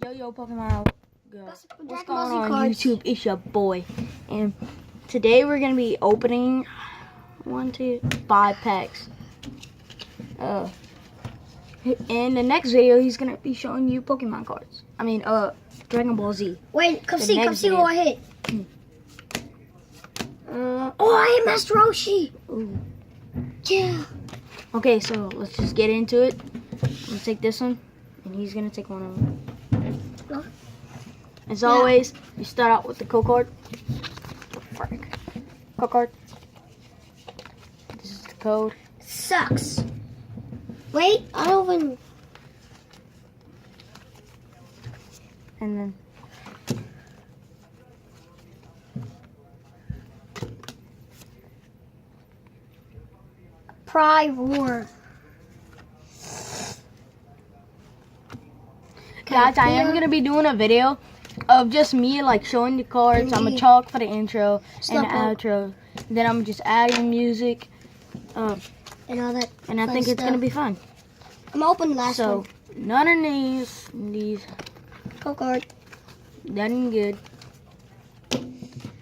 Yo, Pokemon. What's going on cards. YouTube? It's your boy. And today we're going to be opening 5 packs. In the next video, he's going to be showing you Pokemon cards. I mean, Dragon Ball Z. Wait, come see who I hit. Oh, I hit Master Roshi. Ooh. Yeah. Okay, so let's just get into it. I'm going to take this one, and he's going to take one of them. As always, you start out with the code card. Code card. This is the code. Sucks. Wait, I don't even... And then... Roar. Guys, I am going to be doing a video of just me like showing the cards. I'm going to talk for the intro and the outro. Then I'm just adding music. And all that. And I think it's going to be fun. I'm opening the last one. So, none of these. Go card. Nothing good.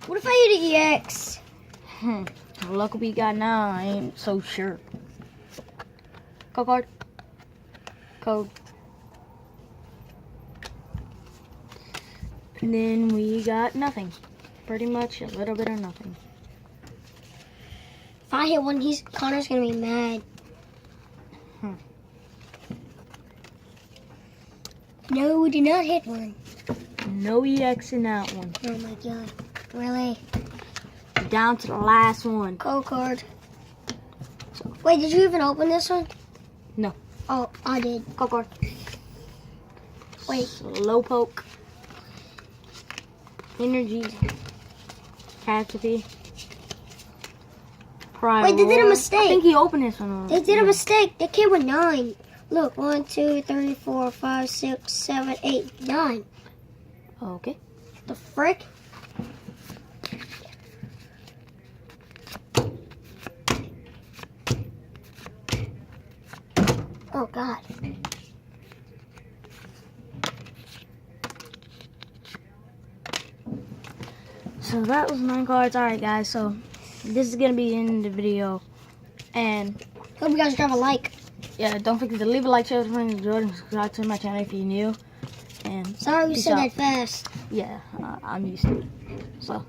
What if I hit an EX? The luck we got now, I ain't so sure. Code card. Code. And then we got nothing. Pretty much a little bit of nothing. If I hit one, Connor's gonna be mad. No, we did not hit one. No EX in that one. Oh my god. Really? Down to the last one. Code card. Wait, did you even open this one? No. Oh, I did. Code card. Wait. Slowpoke. Energy. Catastrophe. Wait, they did a mistake. I think he opened this one already. They did a mistake. They came with 9. Look, 1, 2, 3, 4, 5, 6, 7, 8, 9. Okay. The frick? Oh god. So that was 9 cards. Alright guys, so this is going to be in the video. And Hope you guys drop a like. yeah, don't forget to leave a like, share with friends, enjoy, and subscribe to my channel if you're new. And Sorry we peace said out. that fast. Yeah, I'm used to it. So